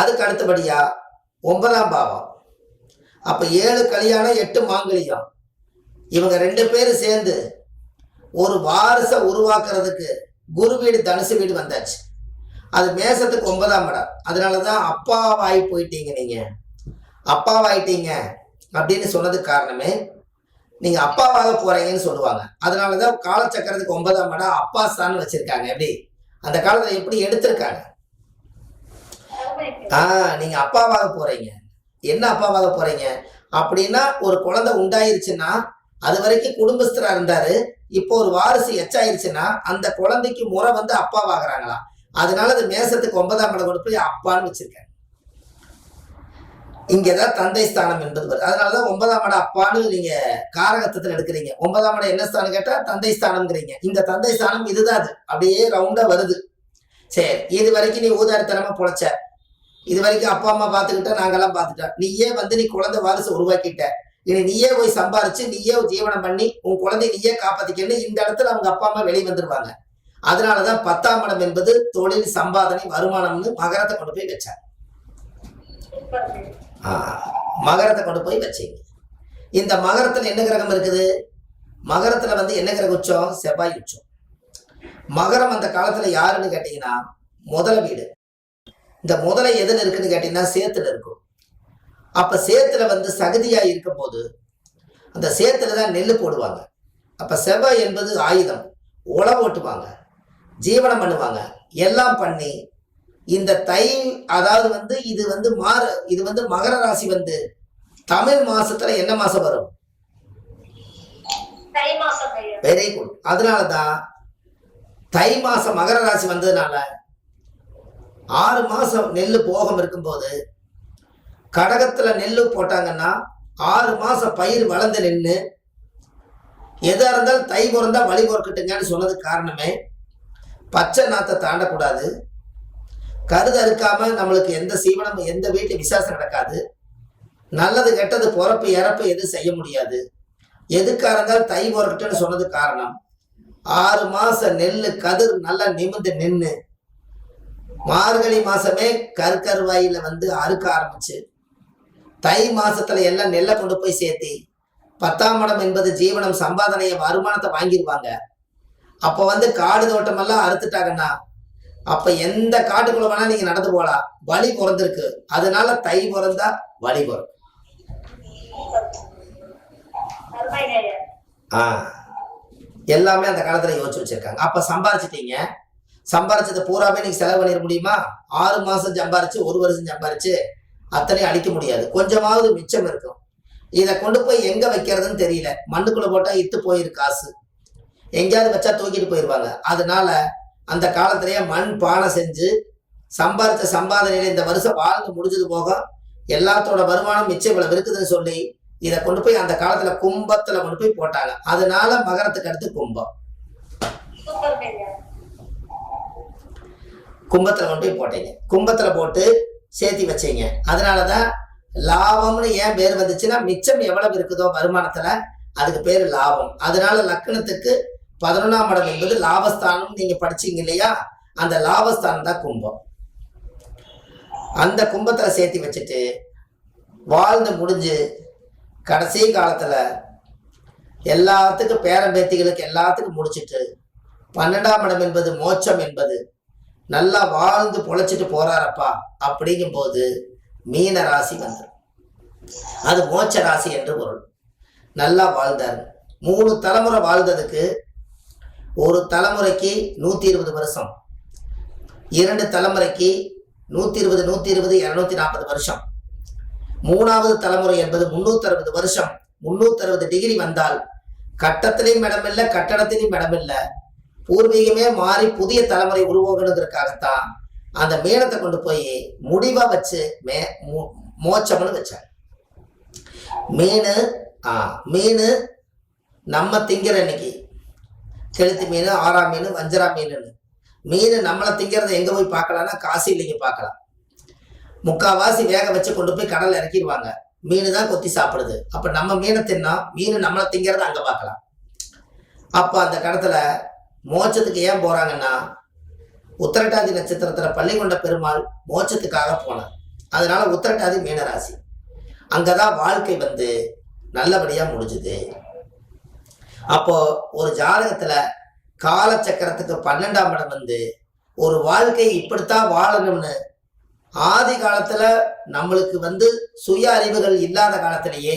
அதுக்கு அடுத்தபடியா 9ஆம் பாவம். அப்ப 7 கல்யாணம் 8 மாங்கல்யம். இவங்க 2 பேரும் சேர்ந்து ஒரு வாரிச உருவாக்குறதுக்கு குரு வீடு தனுசு வீடு வந்தாச்சு. அது மேசத்துக்கு 9ஆம் இடம். அதனாலதான் அப்பாவாகி போயிட்டீங்க. நீங்க அப்பாவாயிட்டீங்க அப்படின்னு சொன்னதுக்கு காரணமே நீங்க அப்பாவாக போறீங்கன்னு சொல்லுவாங்க. அதனாலதான் காலச்சக்கரத்துக்கு 9ஆம் இடம் அப்பா ஸ்தானம் வச்சிருக்காங்க. எப்படி அந்த காலத்துல எப்படி எடுத்திருக்காங்க? நீங்க அப்பாவாக போறீங்க. என்ன அப்பாவாக போறீங்க அப்படின்னா, ஒரு குழந்தை உண்டாயிருச்சுன்னா அது வரைக்கும் குடும்பஸ்தரா இருந்தாரு. இப்போ ஒரு வாரிசு எச்சாயிருச்சுன்னா அந்த குழந்தைக்கு முறை வந்து அப்பாவாகிறாங்களாம். அதனால அது மேசத்துக்கு 9ஆம் இடம் கொண்டு போய் அப்பான்னு வச்சிருக்காங்க. இங்கதான் தந்தை ஸ்தானம் என்பது வருது. அதனாலதான் 9ஆம் இடம் அப்பான்னு நீங்க காரகத்துல எடுக்கிறீங்க. 9ஆம் இடம் என்ன ஸ்தானம் கேட்டா தந்தை ஸ்தானம்ங்கிறீங்க. இந்த தந்தை ஸ்தானம் இதுதான். அது அப்படியே ரவுண்டா வருது. சரி, இது வரைக்கும் நீ ஊதாரித்தனமா பொழைச்ச, இது வரைக்கும் அப்பா அம்மா பார்த்துக்கிட்ட, நாங்கெல்லாம் பார்த்துட்டோம். நீயே வந்து நீ குழந்தை வாரிசு உருவாக்கிட்ட. இனி நீயே போய் சம்பாரிச்சு நீயே ஜீவனம் பண்ணி உன் குழந்தைய நீயே காப்பாத்திக்கன்னு இந்த இடத்துல அவங்க அப்பா அம்மா வெளியே வந்துருவாங்க. அதனாலதான் 10ஆம் இடம் என்பது தொழில், சம்பாதனை, வருமானம்னு மகரத்தை கொண்டு போய் வச்சாங்க. மகரத்தை கொண்டு போய் வச்சீங்க. இந்த மகரத்துல என்ன கிரகம் இருக்குது? மகரத்துல வந்து என்ன கிரகம் உச்சம்? செவ்வாய் உச்சம். மகரம் அந்த காலத்துல யாருன்னு கேட்டீங்கன்னா முதல வீடு. இந்த முதலை எதுல இருக்குன்னு கேட்டீங்கன்னா சேத்துல இருக்கும். அப்ப சேத்துல வந்து சகதியா இருக்கும் போது அந்த சேத்துலதான் நெல்லு போடுவாங்க. அப்ப செவ்வாய் என்பது ஆயுதம். உழவு ஓட்டுவாங்க, ஜீவனம் பண்ணுவாங்க, எல்லாம் பண்ணி இந்த அதாவது வந்து இது வந்து மகர ராசி வந்து தமிழ் மாசத்துல என்ன மாசம் வரும்? Very good. அதனாலதான் தை மாசம் மகர ராசி வந்ததுனால 6 மாசம் நெல்லு போகம் இருக்கும்போது கடகத்துல நெல்லு போட்டாங்கன்னா 6 மாசம் பயிர் வளர்ந்து நின்று எதா இருந்தாலும் தை பிறந்தா வழி பொறுக்கட்டுங்கன்னு சொன்னதுக்கு காரணமே பச்சை நாத்தை தாண்டக்கூடாது, கருது அறுக்காம நம்மளுக்கு எந்த சீவனம், எந்த வீட்டு விசேஷம் நடக்காது, நல்லது கெட்டது பொறப்பு இறப்பு எதுவும் செய்ய முடியாது, எதுக்காக இருந்தாலும் தை பொறக்கட்டுன்னு சொன்னது காரணம் 6 மாசம் நெல்லு கதிர் நல்லா நிமிந்து நின்று மார்கழி மாசமே கருவாயில வந்து அறுக்க ஆரம்பிச்சு தை மாசத்துல எல்லாம் நெல்லை கொண்டு போய் சேர்த்தி 10ஆம் இடம் என்பது ஜீவனம், சம்பாதனைய, வருமானத்தை வாங்கிடுவாங்க. அப்ப வந்து காடு தோட்டம் எல்லாம் அறுத்துட்டாங்கன்னா அப்ப எந்த காட்டுக்குள்ள வேணா நீங்க நடந்து போலாம், வழி பிறந்திருக்கு. அதனால தை பிறந்தா வழி பிறக்கும். எல்லாமே அந்த காலத்துல யோசிச்சு வச்சிருக்காங்க. அப்ப சம்பாரிச்சிட்டீங்க, சம்பாரிச்சதை பூராமே நீங்க செலவு பண்ணிட முடியுமா? 6 மாசம் சம்பாரிச்சு 1 வருஷம் சம்பாரிச்சு அத்தனையும் அழிக்க முடியாது. கொஞ்சமாவது மிச்சம் இருக்கும். இதை கொண்டு போய் எங்க வைக்கிறதுன்னு தெரியல. மண்ணுக்குள்ள போட்டா இத்து போயிரு காசு, எங்கேயாவது வச்சா தூக்கிட்டு போயிருவாங்க. அதனால அந்த காலத்திலேயே மண் பானை செஞ்சு சம்பாரிச்ச சம்பாதனையில இந்த வருஷம் வாழ்ந்து முடிஞ்சது போக எல்லாத்தோட வருமானம் மிச்சம் இவ்வளவு இருக்குதுன்னு சொல்லி இதை கொண்டு போய் அந்த காலத்துல கும்பத்துல கொண்டு போய் போட்டாங்க. அதனால மகரத்துக்கு அடுத்து கும்பம். கும்பத்துல கொண்டு போய் போட்டீங்க. கும்பத்துல போட்டு சேர்த்தி வச்சீங்க. அதனாலதான் லாபம்னு ஏன் பேர் வந்துச்சுன்னா மிச்சம் எவ்வளவு இருக்குதோ வருமானத்துல அதுக்கு பேரு லாபம். அதனால லக்னத்துக்கு 11ஆம் இடம் என்பது லாபஸ்தானம். நீங்க படிச்சீங்க இல்லையா? அந்த லாபஸ்தானம் தான் கும்பம். அந்த கும்பத்துல சேர்த்தி வச்சுட்டு வாழ்ந்து முடிஞ்சு கடைசி காலத்துல எல்லாத்துக்கும் பேரம்பேத்திகளுக்கு எல்லாத்துக்கும் முடிச்சுட்டு 12ஆம் இடம் என்பது மோட்சம் என்பது நல்லா வாழ்ந்து பொழைச்சிட்டு போறாரப்பா அப்படிங்கும் போது மீன ராசி வந்துடும். அது மோட்ச ராசி என்று பொருள். நல்லா வாழ்ந்தாரு. 3 தலைமுறை வாழ்ந்ததுக்கு ஒரு தலைமுறைக்கு 120 வருஷம், 2 தலைமுறைக்கு 120 240 வருஷம், 3வது தலைமுறை என்பது 360 வருஷம். 360 டிகிரி வந்தால் கட்டத்திலையும் இடமில்லை, கட்டடத்திலையும் இடமில்லை, பூர்வீகமே மாறி புதிய தலைமுறை உருவாகணுங்கிறதுக்காகத்தான் அந்த மீனத்தை கொண்டு போய் முடிவா வச்சு மோட்சம்னு வச்சாங்க. மீன் நம்ம திங்கிற இன்னைக்கு கெளுத்தி மீன், ஆறா மீன், வஞ்சரா மீன் நம்மளை திங்கிறத எங்க போய் பார்க்கலாம்னா காசியிலைங்க பார்க்கலாம். முக்காவாசி வேக வச்சு கொண்டு போய் கடல்ல இறக்கிடுவாங்க. மீன் தான் கொத்தி சாப்பிடுது. அப்ப நம்ம மீனை தின்னா மீன் நம்மளை திங்கிறத அங்க பார்க்கலாம். அப்ப அந்த கடத்துல மோட்சத்துக்கு ஏன் போறாங்கன்னா உத்திரட்டாதி நட்சத்திரத்துல பள்ளிகொண்ட பெருமாள் மோட்சத்துக்காக போனார். அதனால உத்திரட்டாதி மீனராசி. அங்கதான் வாழ்க்கை வந்து நல்லபடியா முடிஞ்சுது. அப்போ ஒரு ஜாதகத்துல காலச்சக்கரத்துக்கு 12ஆம் இடம் வந்து ஒரு வாழ்க்கை இப்படித்தான் வாழணும்னு ஆதி காலத்துல நம்மளுக்கு வந்து சுய அறிவுகள் இல்லாத காலத்திலேயே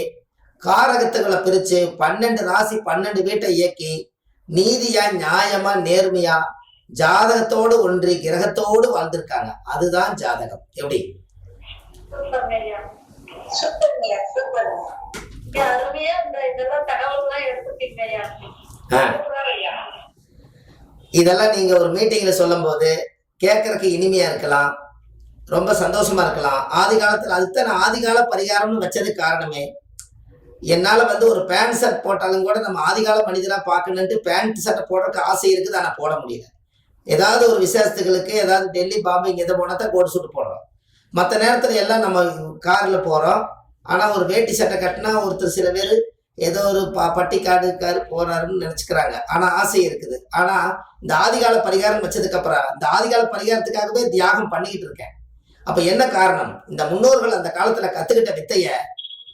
காரகத்துகளை பிரிச்சு 12 ராசி 12 வீட்டை இயக்கி நீதியா நியாயமா நேர்மையா ஜாதகத்தோடு ஒன்றி கிரகத்தோடு வாழ்ந்திருக்காங்க. அதுதான் ஜாதகம். எப்படி இதெல்லாம் நீங்க ஒரு மீட்டிங்ல சொல்லும் போது கேட்கறதுக்கு இனிமையா இருக்கலாம், ரொம்ப சந்தோஷமா இருக்கலாம். ஆதி காலத்துல அதுதான் நான் ஆதிகால பரிகாரம்னு வச்சதுக்கு காரணமே, என்னால வந்து ஒரு பேண்ட் ஷர்ட் போட்டாலும் கூட நம்ம ஆதிகால மனிதனா பார்க்கணுன்ட்டு பேண்ட் ஷர்ட்டை போடுறதுக்கு ஆசை இருக்குது, ஆனா போட முடியல. ஏதாவது ஒரு விசேஷத்துகளுக்கு ஏதாவது டெல்லி பாம்பே எதை போனா தான் கோட் சூட் போடுறோம். மற்ற நேரத்துல எல்லாம் நம்ம கார்ல போறோம். ஆனா ஒரு வேட்டி சட்டை கட்டினா ஒருத்தர் சில பேர் ஏதோ ஒரு பட்டிக்காடுக்காரு போறாருன்னு நினைச்சுக்கிறாங்க. ஆனா ஆசை இருக்குது. ஆனா இந்த ஆதிகால பரிகாரம் வச்சதுக்கு அப்புறம் இந்த ஆதிகால பரிகாரத்துக்காகவே தியாகம் பண்ணிக்கிட்டு இருக்கேன். அப்ப என்ன காரணம்? இந்த முன்னோர்கள் அந்த காலத்துல கத்துக்கிட்ட வித்தைய,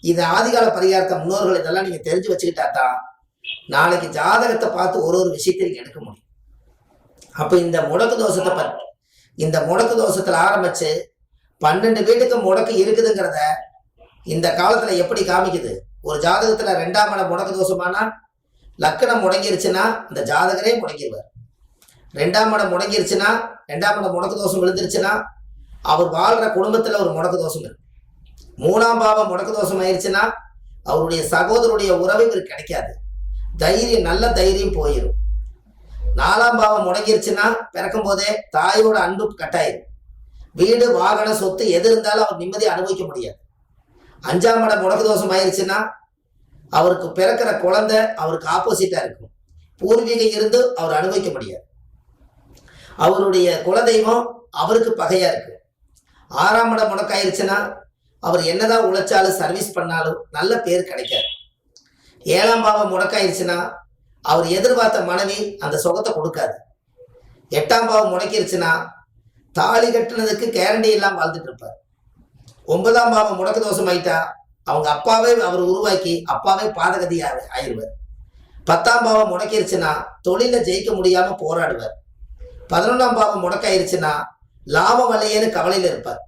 இந்த ஆதிகால பரிகாரத்தை முன்னோர்கள் இதெல்லாம் நீங்க தெரிஞ்சு வச்சுக்கிட்டா தான் நாளைக்கு ஜாதகத்தை பார்த்து ஒரு விஷயத்தை நீங்க எடுக்க முடியும். அப்ப இந்த முடக்கு தோஷத்தை பற்றி, இந்த முடக்கு தோஷத்துல ஆரம்பிச்சு 12 வீட்டுக்கு முடக்கு இருக்குதுங்கிறத இந்த காலத்துல எப்படி காமிக்குது? ஒரு ஜாதகத்துல 2ஆம் இடம் முடக்கு தோஷமானா லக்கணம் முடங்கிருச்சுன்னா அந்த ஜாதகரே முடங்கிடுவார். 2ஆம் இடம் முடங்கிருச்சுன்னா, 2ஆம் இடம் முடக்கு தோஷம் விழுந்துருச்சுன்னா அவர் வாழ்ற குடும்பத்துல ஒரு முடக்கு தோஷம் இருக்கு. 3ஆம் பாவம் முடக்கு தோஷம் ஆயிடுச்சுன்னா அவருடைய சகோதரருடைய உறவு இவருக்கு கிடைக்காது. தைரியம், நல்ல தைரியம் போயிடும். 4ஆம் பாவம் முடங்கிருச்சுன்னா பிறக்கும் போதே தாயோட அன்பு கட்டாயிரும். வீடு வாகன சொத்து எது இருந்தாலும் அவர் நிம்மதியை அனுபவிக்க முடியாது. 5ஆம் இடம் முடக்கு தோஷம் ஆயிடுச்சுன்னா அவருக்கு பிறக்கிற குழந்தை அவருக்கு ஆப்போசிட்டா இருக்கும். பூர்வீகம் இருந்து அவர் அனுபவிக்க முடியாது. அவருடைய குலதெய்வம் அவருக்கு பகையா இருக்கு. 6ஆம் இடம் முடக்காயிருச்சுன்னா அவர் என்னதான் உழைச்சாலும் சர்வீஸ் பண்ணாலும் நல்ல பேர் கிடைக்காது. 7ஆம் பாவம் முடக்காயிருச்சுன்னா அவர் எதிர்பார்த்த மனைவி அந்த சுகத்தை கொடுக்காது. 8ஆம் பாவம் முடக்கிருச்சுன்னா தாலி கட்டுனதுக்கு கேரண்டி எல்லாம் வாழ்ந்துட்டு இருப்பார். 9ஆம் பாவம் முடக்கு தோஷம் ஆயிட்டா அவங்க அப்பாவே அவர் உருவாக்கி அப்பாவே பாதகதி ஆயிடுவார். 10ஆம் பாவம் முடக்கிருச்சுன்னா தொழில ஜெயிக்க முடியாம போராடுவார். 11ஆம் பாவம் முடக்காயிருச்சுன்னா லாபம் இல்லையேன்னு கவலையில இருப்பார்.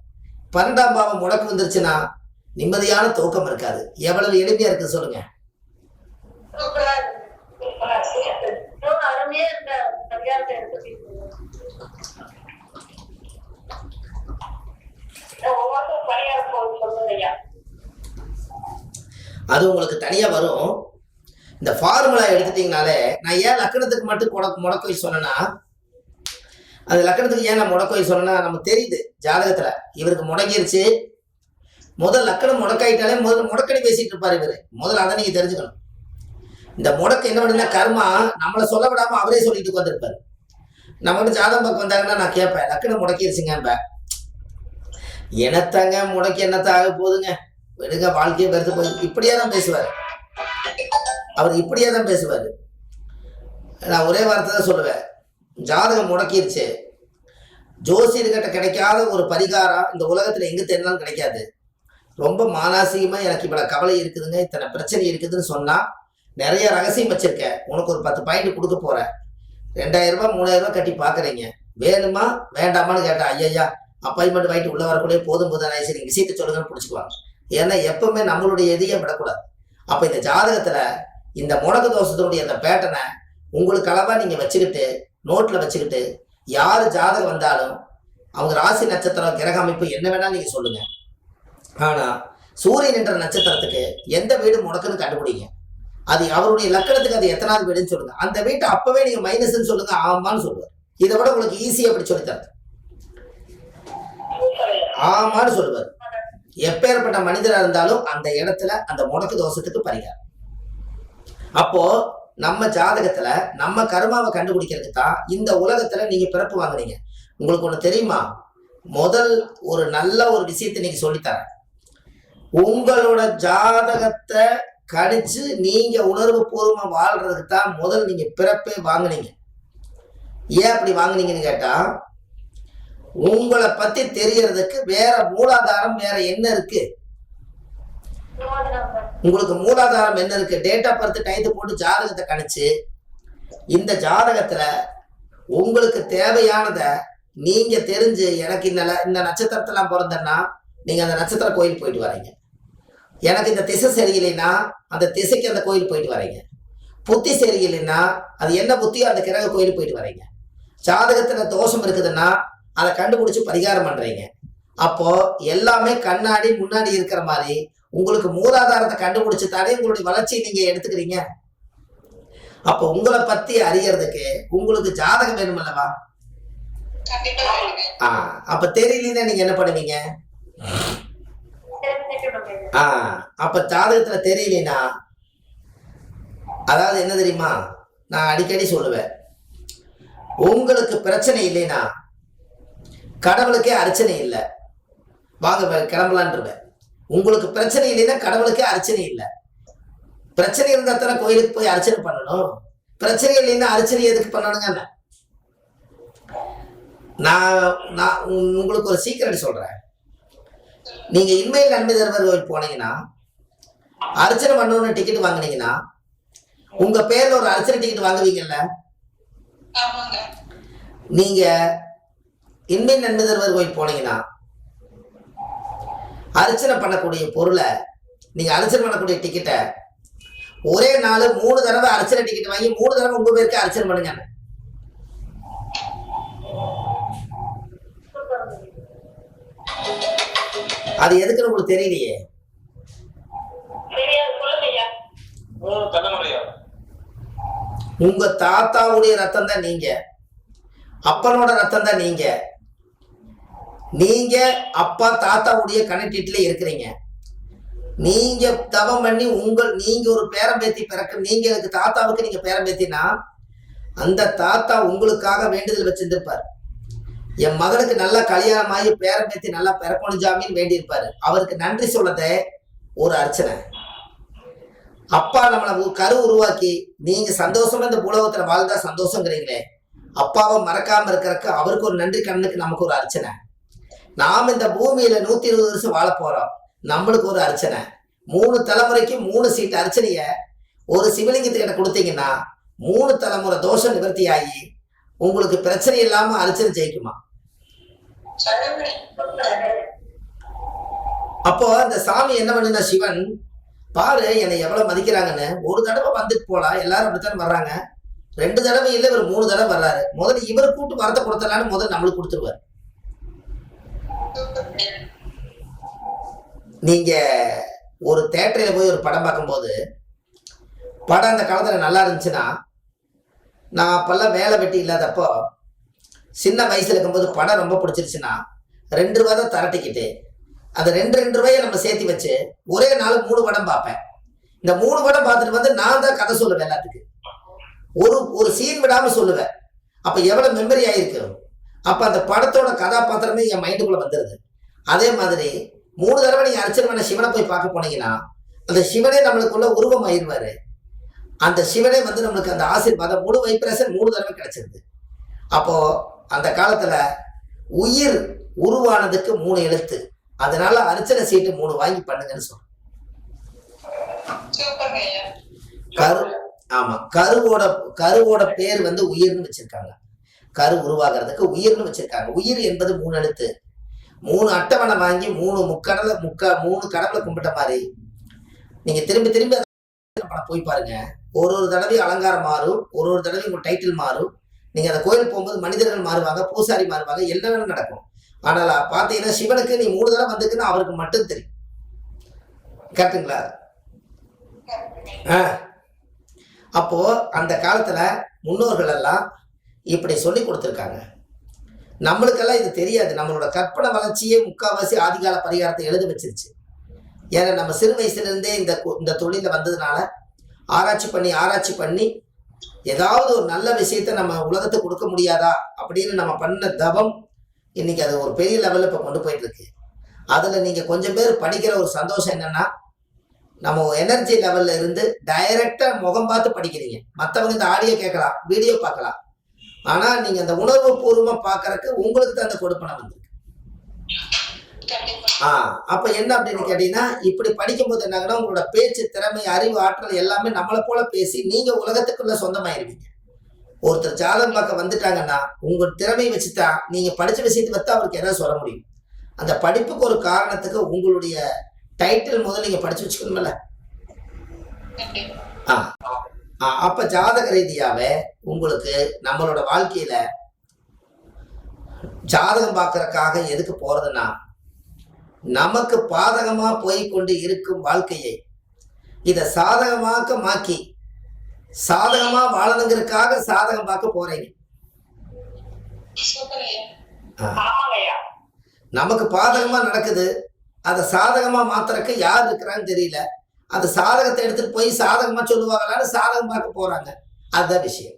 12ஆம் பாவம் முடக்கு வந்துருச்சுன்னா நிம்மதியான தூக்கம் இருக்காது. எவ்வளவு எளிமையா இருக்கு சொல்லுங்க. அது உங்களுக்கு தனியா வரும். இந்த ஃபார்முலா எடுத்துட்டீங்கனாலே, நான் ஏன் லக்கணத்துக்கு மட்டும் முடக்கோயில் சொன்னேன்னா, அந்த லக்கணத்துக்கு ஏன் நான் முடக்கோயில் சொன்னேன்னா நமக்கு தெரியுது ஜாதகத்துல இவருக்கு முடங்கிருச்சு. முதல் லக்கணம் முடக்காயிட்டாலே முதல்ல முடக்கடி பேசிட்டு இருப்பாரு இவரு. முதல்ல அதை நீங்க தெரிஞ்சுக்கணும். இந்த முடக்கு என்ன பண்ணுன்னா கர்மா நம்மளை சொல்ல விடாம அவரே சொல்லிட்டு உட்காந்துருப்பாரு. நம்மகிட்ட ஜாதகம் பக்கம் வந்தாங்கன்னா நான் கேட்பேன், லக்கணம் முடக்கிருச்சுங்க. என்னத்தாங்க முடக்கி என்னத்த ஆக போகுதுங்க, விடுங்க, வாழ்க்கையை பெருத்து போய் இப்படியே தான் பேசுவார். அவர் இப்படியே தான் பேசுவார். நான் ஒரே வார்த்தை தான் சொல்லுவேன், ஜாதகம் முடக்கிருச்சு. ஜோசியர்கிட்ட கிடைக்காத ஒரு பரிகாரம் இந்த உலகத்துல எங்க தேடினாலும் கிடைக்காது. ரொம்ப மானசீகமா எனக்கு இவ்வளவு கவலை இருக்குதுங்க, இத்தனை பிரச்சனை இருக்குதுன்னு சொன்னா நிறைய ரகசியம் வச்சிருக்கேன், உனக்கு ஒரு 10 பாயிண்ட் கொடுக்க போறேன், 2000 ரூபாய் 3000 ரூபாய் கட்டி பாக்குறீங்க, வேணுமா வேண்டாமான்னு கேட்டா ஐயா அப்பாயின்மெண்ட் வாங்கிட்டு உள்ள வரக்கூடிய போதும் சரி விஷயத்தை சொல்லுங்கன்னு பிடிச்சிக்குவாங்க. ஏன்னா எப்பவுமே நம்மளுடைய எதையே விடக்கூடாது. அப்ப இந்த ஜாதகத்துல இந்த முடக்கு தோஷத்தினுடைய அந்த பேட்டனை உங்களுக்கு அளவா நீங்க வச்சுக்கிட்டு நோட்ல வச்சுக்கிட்டு யாரு ஜாதகம் வந்தாலும் அவங்க ராசி நட்சத்திரம் கிரக அமைப்பு என்ன வேணாலும் நீங்க சொல்லுங்க. ஆனா சூரியன் என்ற நட்சத்திரத்துக்கு எந்த வீடு முடக்குன்னு கண்டுபிடிங்க. அது அவருடைய லக்கணத்துக்கு அது எத்தனாவது வீடுன்னு சொல்லுங்க. அந்த வீட்டை அப்பவே நீங்க மைனஸ்ன்னு சொல்லுங்க, ஆமான்னு சொல்லுவார். இதை விட உங்களுக்கு ஈஸியா அப்படி சொல்லித்தரது. ஆமான்னு சொல்லுவார். எப்பேற்பட்ட மனிதரா இருந்தாலும் அந்த இடத்துல அந்த முடக்கு தோஷத்துக்கு பரிகாரம். அப்போ நம்ம ஜாதகத்துல நம்ம கர்மாவை கண்டுபிடிக்கிறதுக்கு தான் இந்த உலகத்துல நீங்க பிறப்பு வாங்குறீங்க. உங்களுக்கு ஒண்ணு தெரியுமா? முதல் ஒரு நல்ல ஒரு விஷயத்தை நீங்க சொல்லித்தரேன். உங்களோட ஜாதகத்தை கணிச்சு நீங்க உணர்வு பூர்வமா வாழ்றதுக்கு தான் முதல் நீங்க பிறப்பே வாங்குனீங்க. ஏன் அப்படி வாங்குனீங்கன்னு கேட்டா, உங்களை பத்தி தெரியறதுக்கு வேற மூலாதாரம் வேற என்ன இருக்கு? உங்களுக்கு மூலாதாரம் என்ன இருக்கு? டேட் ஆஃப் பர்த் டைத்து போட்டு ஜாதகத்தை கணிச்சு இந்த ஜாதகத்துல உங்களுக்கு தேவையானத நீங்க தெரிஞ்சு எனக்கு இந்த நட்சத்திரத்துல பிறந்தேன்னா நீங்க அந்த நட்சத்திர கோயில் போயிட்டு வரீங்க. எனக்கு இந்த திசை சரியில்லைன்னா அந்த திசைக்கு அந்த கோயில் போயிட்டு வரீங்க. புத்தி சரியில்லைன்னா அது என்ன புத்தியோ அந்த கிரக கோயில் போயிட்டு வரீங்க. ஜாதகத்துல தோஷம் இருக்குதுன்னா அதை கண்டுபிடிச்சு பரிகாரம் பண்றீங்க. அப்போ எல்லாமே கண்ணாடி முன்னாடி இருக்கிற மாதிரி உங்களுக்கு மூலாதாரத்தை கண்டுபிடிச்சு தானே உங்களுடைய வளர்ச்சியை நீங்க எடுத்துக்கிறீங்க. அப்போ உங்களை பத்தி அறியறதுக்கு உங்களுக்கு ஜாதகம் வேணும் அல்லவா? அப்ப தெரியலன்னா நீங்க என்ன பண்ணுவீங்க? அப்ப ஜாதகத்துல தெரியலனா அதாவது என்ன தெரியுமா, நான் அடிக்கடி சொல்லுவேன், உங்களுக்கு பிரச்சனை இல்லைன்னா கடவுளுக்கே அர்ச்சனை இல்லை, வாங்க கிளம்பலான்ருவேன். உங்களுக்கு பிரச்சனை இல்லைன்னா கடவுளுக்கே அர்ச்சனை இல்லை. பிரச்சனை இருந்தா தானே கோயிலுக்கு போய் அர்ச்சனை பண்ணணும். பிரச்சனை இல்லைன்னா அர்ச்சனை எதுக்கு பண்ணணுங்க? நான் உங்களுக்கு ஒரு சீக்கிரம் சொல்றேன். நீங்க இன்மையில் நன்மை தருவர் கோயில் போனீங்கன்னா அர்ச்சனை பண்ணணும்னு டிக்கெட் வாங்கினீங்கன்னா உங்க பேர்ல ஒரு அர்ச்சனை டிக்கெட் வாங்குவீங்கல்ல. நீங்க இன்மையில் நன்மை தருவர் கோயில் போனீங்கன்னா அர்ச்சனை பண்ணக்கூடிய பொருளை நீங்க அர்ச்சனை பண்ணக்கூடிய டிக்கெட்டை ஒரே நாள் 3 தடவை அர்ச்சனை டிக்கெட் வாங்கி 3 தடவை உங்க பேருக்கு அர்ச்சனை பண்ணுங்க. அது எதுக்குன்னு உங்களுக்கு தெரியலையே. உங்க தாத்தாவுடைய ரத்தம் தான் நீங்க, அப்பனோட ரத்தம் தான் நீங்க. நீங்க அப்பா தாத்தாவுடைய கனெக்டிவ்ல இருக்கிறீங்க. நீங்க தவம் பண்ணி நீங்க ஒரு பேரம்பேத்தி பிறக்க, நீங்க எனக்கு தாத்தாவுக்கு நீங்க பேரம்பேத்தினா அந்த தாத்தா உங்களுக்காக வேண்டுதல் வச்சிருந்திருப்பார். என் மகனுக்கு நல்லா கல்யாணம் ஆகி பேரம்பேத்தி நல்லா பிறக்கணும் ஜாமின்னு வேண்டியிருப்பாரு. அவருக்கு நன்றி சொல்லதே ஒரு அர்ச்சனை. அப்பா நம்மளை கரு உருவாக்கி நீங்க சந்தோஷமா இந்த உலகத்துல வாழ்ந்தா சந்தோஷங்கிறீங்களே, அப்பாவை மறக்காம இருக்கிறக்கு அவருக்கு ஒரு நன்றி கண்ணுக்கு நமக்கு ஒரு அர்ச்சனை. நாம் இந்த பூமியில 120 வருஷம் வாழ போறோம், நம்மளுக்கு ஒரு அர்ச்சனை. 3 தலைமுறைக்கு 3 சீட்டு அர்ச்சனைய ஒரு சிவலிங்கத்துக்கிட்ட கொடுத்தீங்கன்னா 3 தலைமுறை தோஷம் நிவர்த்தி ஆகி உங்களுக்கு பிரச்சனை இல்லாம அர்ச்சனை ஜெயிக்குமா? அப்போ அந்த சாமி என்ன பண்ணுனா, சிவன் பாரு என்னை எவ்வளவு மதிக்கிறாங்கன்னு. ஒரு தடவை வந்துட்டு போலாம், எல்லாரும் அப்படித்தான் வர்றாங்க. 2 தடவை இல்லை, இவர் 3 தடவை வர்றாரு. முதல்ல இவரை கூட்டு வரத்தை கொடுத்தலான்னு முதல்ல நம்மளுக்கு கொடுத்துருவார். நீங்க ஒரு தேட்டரில் போய் ஒரு படம் பார்க்கும்போது, படம் அந்த காலத்துல நல்லா இருந்துச்சுன்னா, நான் அப்பெல்லாம் வேலை வெட்டி இல்லாதப்போ சின்ன வயசுல இருக்கும்போது படம் ரொம்ப பிடிச்சிருச்சுன்னா 2 ரூபா தான் தர டிக்கெட்டு. அந்த 2 ரூபாயை நம்ம சேர்த்து வச்சு ஒரே நாள் 3 படம் பார்ப்பேன். இந்த 3 படம் பார்த்துட்டு வந்து நான் தான் கதை சொல்லுவேன் எல்லாத்துக்கு. ஒரு சீன் விடாம சொல்லுவேன். அப்ப எவ்வளவு மெமரி ஆயிருக்கு. அப்ப அந்த படத்தோட கதாபாத்திரமே என் மைண்டுக்குள்ள வந்துருது. அதே மாதிரி 3 தடவை நீங்க அர்ச்சனை பண்ண சிவனை போய் பார்க்க போனீங்கன்னா அந்த சிவனே நம்மளுக்குள்ள உருவம் ஆயிடுவாரு. அந்த சிவனே வந்து நம்மளுக்கு அந்த ஆசீர்வாதம் முழு வைப்ரேஷன் 3 தடவை கிடைச்சிருது. அப்போ அந்த காலத்துல உயிர் உருவானதுக்கு 3 எழுத்து. அதனால அர்ச்சனை சீட்டு 3 வாங்கி பண்ணுங்கன்னு சொல்றேன். ஆமா, கருவோட பேர் வந்து உயிர்னு வச்சிருக்காங்க. கரு உருவாகிறதுக்கு உயிர்னு வச்சிருக்காங்க. உயிர் என்பது 3 எழுத்து. 3 அட்டவணை வாங்கி 3 கடவுளை கும்பிட்ட மாதிரி நீங்க திரும்பி திரும்பி போய் பாருங்க. ஒரு தடவை அலங்காரம் மாறும், ஒரு தடவை உங்க டைட்டில் மாறும். நீங்க அந்த கோயில் போகும்போது மனிதர்கள் மாறுவாங்க, பூசாரி மாறுவாங்க, என்ன வேணும் நடக்கும். ஆனால் பாத்தீங்கன்னா சிவனுக்கு நீ 3 தடவை வந்துக்குன்னு அவருக்கு மட்டும் தெரியும். கரெக்டுங்களா? அப்போ அந்த காலத்துல முன்னோர்கள் எல்லாம் இப்படி சொல்லி கொடுத்துருக்காங்க. நம்மளுக்கெல்லாம் இது தெரியாது. நம்மளோட கற்பனை வளர்ச்சியே முக்கால்வாசி ஆதிகால பரிகாரத்தை எழுத வச்சிருச்சு. ஏன்னா நம்ம சிறு வயசுல இருந்தே இந்த தொழில வந்ததுனால ஆராய்ச்சி பண்ணி ஏதாவது ஒரு நல்ல விஷயத்த நம்ம உலகத்தை கொடுக்க முடியாதா அப்படின்னு நம்ம பண்ண தவம் இன்னைக்கு அது ஒரு பெரிய லெவல்ல இப்ப கொண்டு போயிட்டு இருக்கு. அதுல நீங்க கொஞ்சம் பேர் படிக்கிற ஒரு சந்தோஷம் என்னன்னா, நம்ம எனர்ஜி லெவல்ல இருந்து டைரக்டா முகம் பார்த்து படிக்கிறீங்க. மற்றவங்க இந்த ஆடியோ கேட்கலாம், வீடியோ பார்க்கலாம். ஆனா நீங்க அந்த உணர்வு பூர்வமா பாக்குறதுக்கு உங்களுக்கு தான் அந்த கொடுப்பனை வந்திருக்கு. அப்ப என்ன அப்படின்னு கேட்டீங்கன்னா, இப்படி படிக்கும்போது என்னாங்கன்னா உங்களோட பேச்சு திறமை, அறிவு, ஆற்றல் எல்லாமே நம்மளை போல பேசி நீங்க உலகத்துக்குள்ள சொந்தமாயிருவீங்க. ஒருத்தர் ஜாதகம் பார்க்க வந்துட்டாங்கன்னா உங்க திறமையை வச்சுதான் நீங்க படிச்ச விஷயத்தை வச்சு அவருக்கு என்ன சொல்ல முடியும். அந்த படிப்புக்கு ஒரு காரணத்துக்கு உங்களுடைய டைட்டில் முதல்ல நீங்க படிச்சு வச்சுக்கணும்ல. அப்ப ஜாதக ரீதியாவே உங்களுக்கு நம்மளோட வாழ்க்கையில ஜாதகம் பார்க்கறதுக்காக எதுக்கு போறதுன்னா, நமக்கு பாதகமா போய் கொண்டு இருக்கும் வாழ்க்கையை இத சாதகமாக்க மாக்கி சாதகமா வாழணுங்கிறதுக்காக சாதகம் பார்க்க போறீங்க. நமக்கு பாதகமா நடக்குது, அதை சாதகமா மாத்துறதுக்கு யார் இருக்கிறான்னு தெரியல. அந்த சாதகத்தை எடுத்துட்டு போய் சாதகமா சொல்லுவாங்களான்னு சாதகம் பார்க்க போறாங்க. அதுதான் விஷயம்.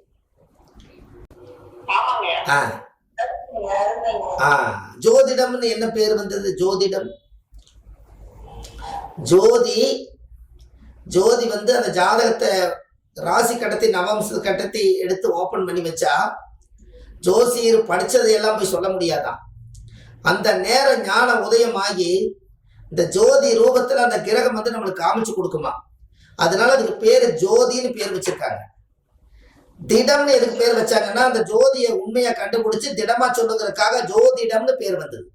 ஜோதிடம்னு என்ன பேர் வந்தது? ஜோதிடம், ஜோதி வந்து அந்த ஜாதகத்தை ராசி கடத்தி நவம்ச கட்டத்தை எடுத்து ஓபன் பண்ணி வச்சா ஜோசியர் படிச்சதை எல்லாம் போய் சொல்ல முடியாதான். அந்த நேர ஞான உதயமாகி இந்த ஜோதி ரூபத்துல அந்த கிரகம் வந்து நம்மளுக்கு காமிச்சு கொடுக்குமா. அதனால அதுக்கு பேரு ஜோதின்னு பேர் வச்சிருக்காங்க. திடம்னு எதுக்கு பேர் வச்சாங்கன்னா, அந்த ஜோதியை உண்மையா கண்டுபிடிச்சு திடமா சொல்லுங்கிறதுக்காக ஜோதிடம்னு பேர் வந்தது.